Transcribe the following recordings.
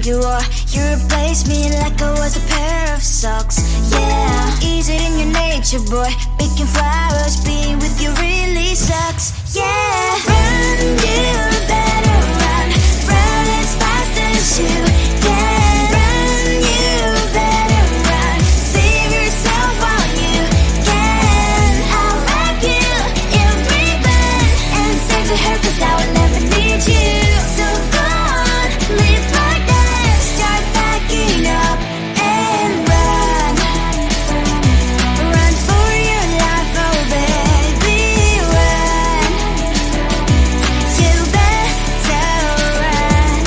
you are. You replaced me like I was a pair of socks. Yeah, is it in your nature, boy? Picking flowers, being with you really sucks. Yeah, run, you better run. Run as fast as you can. Run, you better run. Save yourself while you can. I'll wrap you in ribbon and say to her, 'cause I will never need you. So go on, live like that. Start backing up and run. Run for your life, oh baby, run. You better run.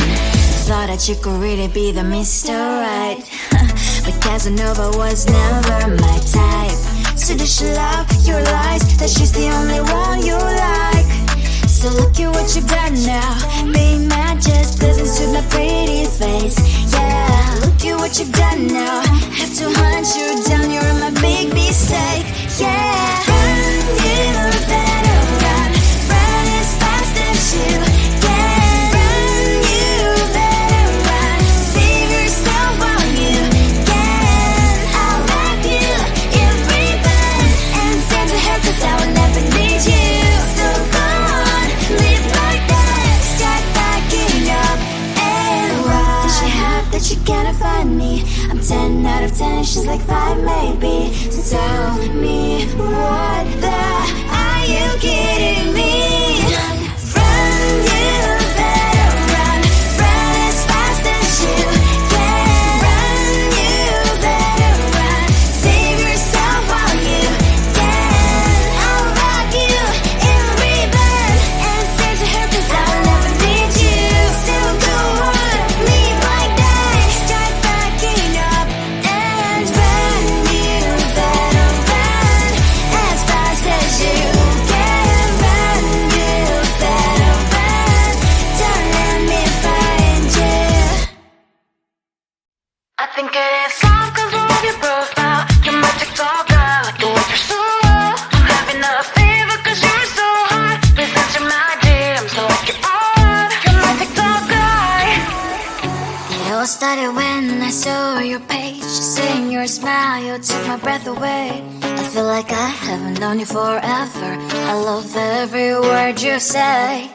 Thought that you could really be the Mr. Right, but Casanova was never my type. So does she love your lies, that she's the only one you like? So look at what you've done now. Being mad just doesn't suit my pretty face. Yeah, look at what you've done now. Have to hunt you down, you're my big mistake. Yeah, run, you better run. Run as fast as you can. Run, you better run. Save yourself while you can. I'll wrap you in ribbon and send to her, 'cause I will never need you. So go on, live like that. Start backing up and run. Does she have that you cannot find me? I'm 10 out of 10, she's like 5 maybe. So tell me, what the are you kidding me? Run, you better run. Run as fast as you can. Run, you better run. Save yourself while you can. I'll wrap you in ribbon and say to her, 'cause I will never need you. So go on, live like that. Start backing up and run. You better run as fast as you can. Run, you better run. Don't let me find you. I think it is soft 'cause I love your profile. You're my TikTok guy, like the way you're so low. I'm having a fever 'cause you're so hot. Please answer my DMs, I like you're on. You're my TikTok guy. It all started when I saw your page. Seeing your smile, you took my breath away. I feel like I haven't known you forever. I love every word you say.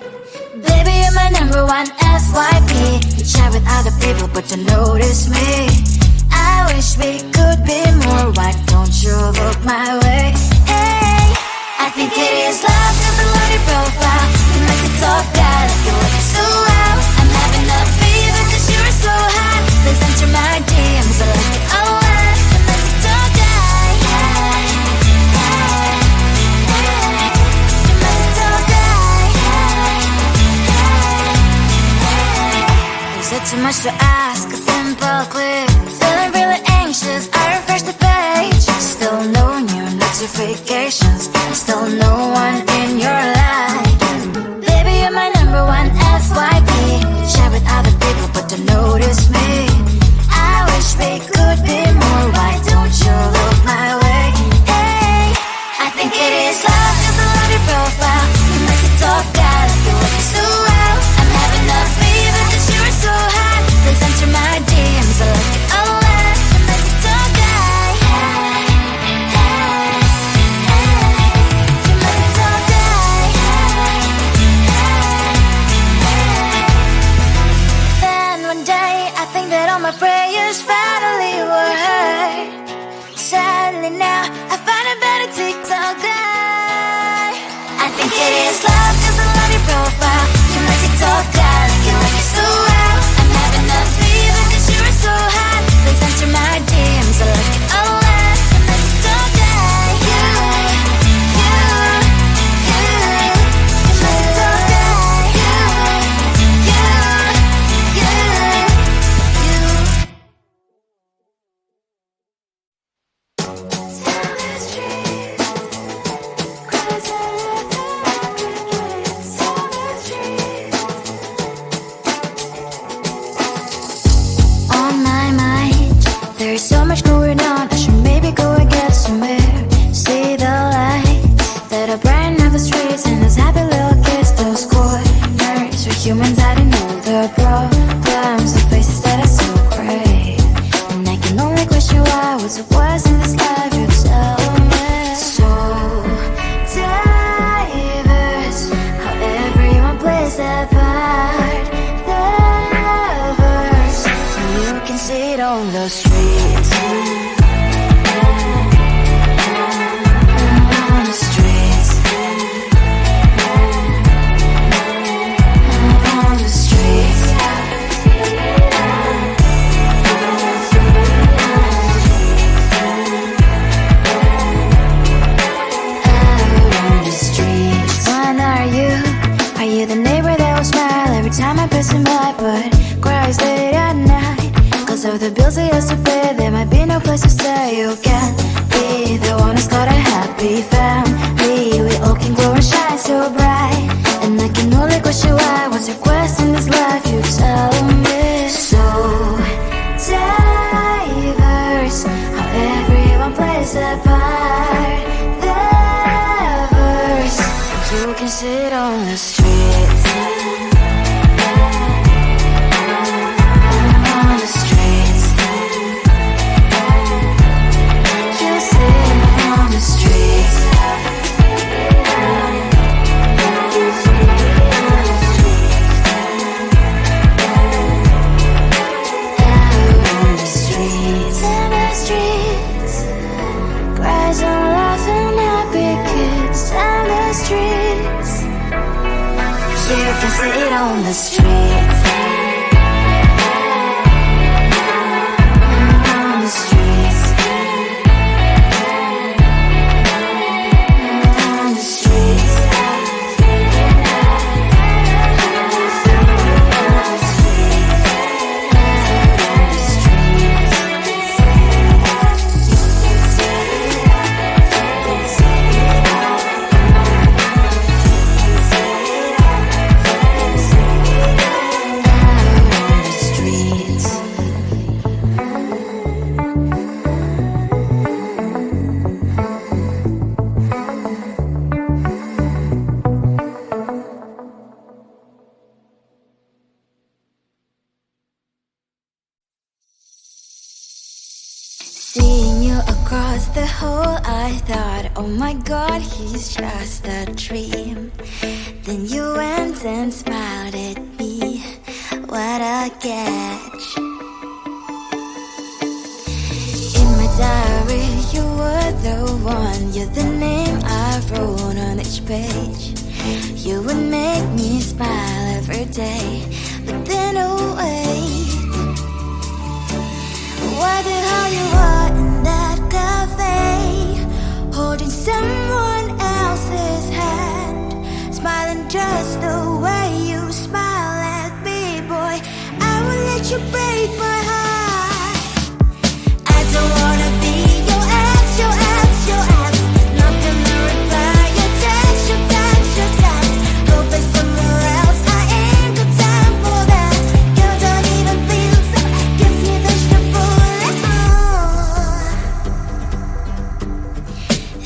Baby, you're my number one FYP. You chat with other people, but you notice me. I wish we could be more. Why don't you look my way? Hey, I think it is love 'cause I love your profile. You make it talk guy, like you look so well. I'm having a fever 'cause you're so hot. Please answer my DMs, I like it a lot. You make it talk guy. Hey, hey, hey. You make it talk guy. Hey, hey, hey. Is it too much to ask? A simple click. Feeling really anxious, I refresh the page. Still no new notifications. Still no one in your life. Baby, you're my number one FYP. Share with other people, but don't notice me. I wish we could be more. Why don't you look my way? Hey, I think it is love 'cause I love your profile. You make it talk guy, like you look so well. I'm having a fever 'cause you're so hot. Please answer my DMs, I like it a lot. You make it talk guy. Hey, hey, hey. You make it talk guy. Hey, hey, hey. Then one day I think that all my prayers finally were heard. Sadly now I find a better TikTok guy. I think it is love 'cause I love your profile. You make it talk guy, like you look so well. I'm having a fever 'cause you're so hot. Please answer my DMs, I like it a lot. You make it talk guy. You make it talk guy. Humans, I didn't know the problems, the faces that I see. sit on the streets. On the streets. On the streets. On the streets. When are you the neighbor that will smile every time I pass him by, but cries late at night? Cause of the bills he has to pay, there might be no place to stay. You can be the one who's got a happy family. We all can glow and shine so bright, and I can only question why. What's your quest in this life? You tell me. So diverse, how everyone plays their part. Their verse. You can sit on the streets. On the streets. You sit on the streets. On the streets. On the streets. Cries and laughing happy kids. On the streets. You can sit on the streets. On the streets. On the streets. Seeing you across the hall, I thought, oh my god, he's just a dream. Then you went and smiled at me. What a catch. In my diary, you were the one. You're the name I wrote on each page. You would make me smile every day. But then, oh wait, why the hell you are in that cafe, holding someone else's hand, smiling just the way you smile at me, boy? I will let you break my heart. I don't wanna be your ex, your ex, your ex. Not gonna reply your text, your text, your text. Go play somewhere else, I ain't got time for that. You don't even feel so, gives me vegetable.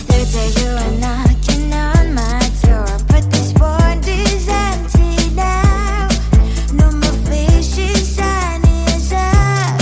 Third day you are knocking on my door, but this board is empty now. No more fishes, shiny as up.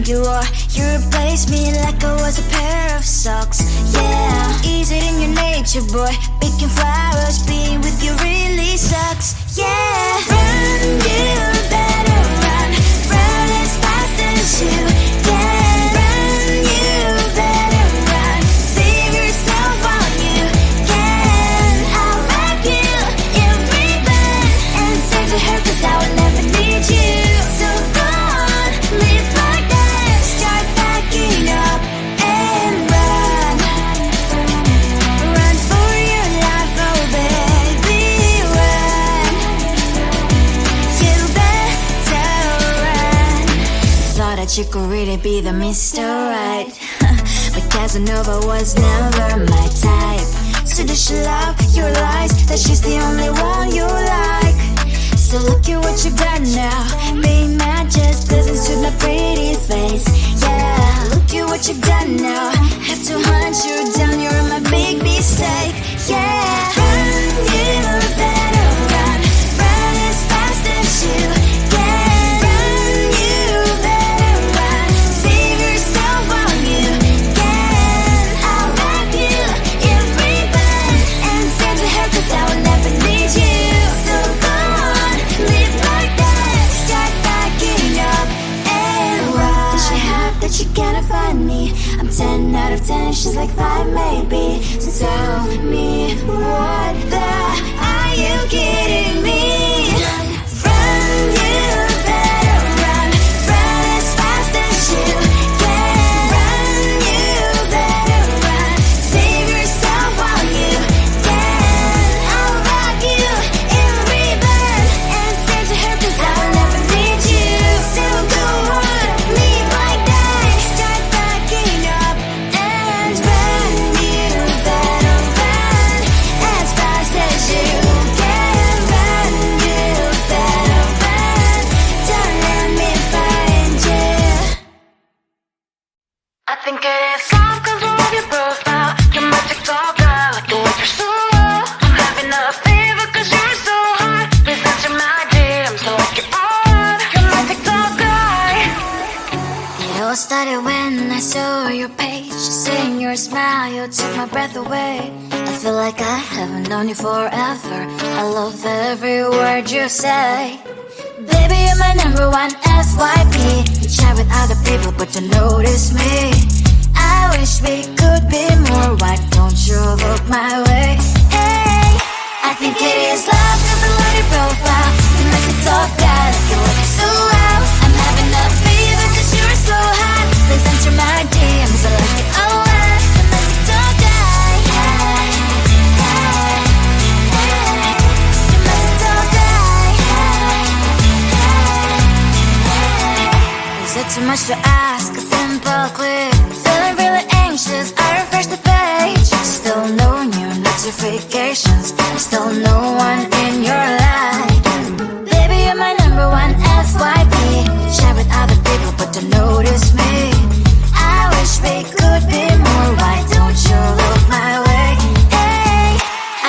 think you are. You replaced me like I was a pair of socks. Yeah, is it in your nature, boy? Picking flowers, being with you really sucks. Yeah, run, you better run. Run as fast as you can. Run, you better run. Save yourself while you can. I'll wrap you in ribbon and send to her, 'cause I will never need you. So go on, live like that. Start backing up and run. Run for your life, oh baby, run. You better run. Thought that you could really be the Mr. Right, but Casanova was never my type. So does she love your lies, that she's the only one you like? So look at what you've done now. Being mad just doesn't suit my pretty face. Yeah, look at what you've done now. Have to hunt you down, you're my big mistake. Yeah, run, you better run. Run as fast as you can. Run, you better run. Save yourself while you can. I'll wrap you in ribbon and send to her, 'cause I will never need you. So go on, live like that. Start backing up and run. Does she have that you cannot find me? I'm 10 out of 10, she's like 5 maybe. So tell me, what the, are you kidding me? Run, you better run. Run as fast as you can. Run, you better run. Save yourself while you can. I'll wrap you in ribbon and send to her, 'cause I will never need you. So go on, live like that. Start backing up and run. You better run as fast as you can. Run, you better run. Don't let me find you. I think it is love 'cause I love your profile. You're my TikTok guy, like the way you're so low. I'm having a fever 'cause you're so hot. Please answer my DMs, so like you're on. You're my TikTok guy. It all started when I saw your page. Seeing your smile, you took my breath away. I feel like I haven't known you forever. I love every word you say. Baby, you're my number one FYP. You chat with other people, but you notice me. I wish we could be more. Why don't you look my way? Hey, I think it is love 'cause I love your profile. You make me talk that you look so well. I'm having a fever 'cause you're so hot. Please answer my DMs, I like it a lot. You make me talk that. Hey, hey, hey. You make me talk that. Is it too much to ask? A simple clip. Feeling really anxious, I refresh the page. Still no new notifications. Still no one in your life. Baby, you're my number one FYP. Share with other people, but don't notice me. I wish we could be more. Why don't you look my way? Hey,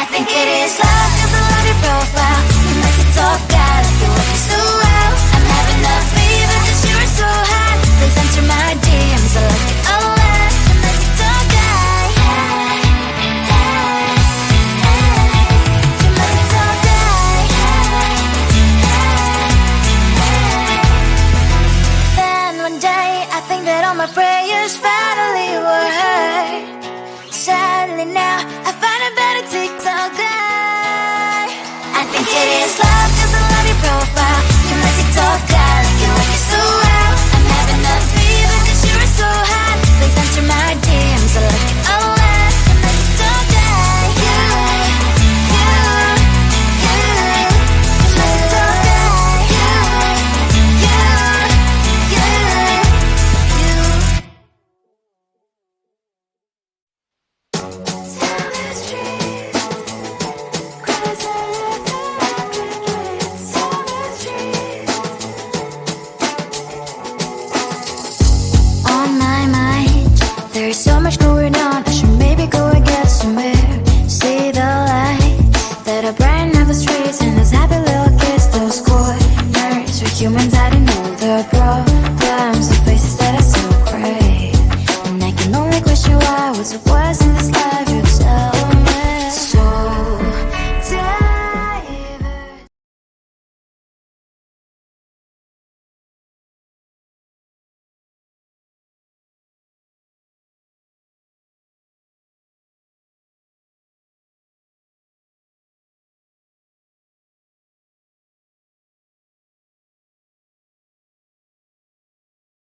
I think it is love 'cause I love your profile. You make me talk that you look so well. I'm having a fever 'cause you're so hot. Please answer my DMs, I like it a lot. You make me talk that. Hey, hey, hey. You make me talk that. Hey, hey, hey. Then one day I think that all my prayers finally were heard. Sadly now I find a better TikTok guy. I think it is love 'cause I love your profile. You're my TikTok guy, like you look so well. I'm having a fever 'cause you're so hot. Please answer my DMs, I like it a lot. You're my TikTok guy. You, you, you. You're my TikTok guy. You, you, you, you. Tell the street, 'cause I love the tell the street. On my mind, there's so much going on. I should maybe go and get some air. See the light that are brighten up the streets, and those happy little kids, those corners. We're humans, I don't know the problems, the faces that I see. was in this life.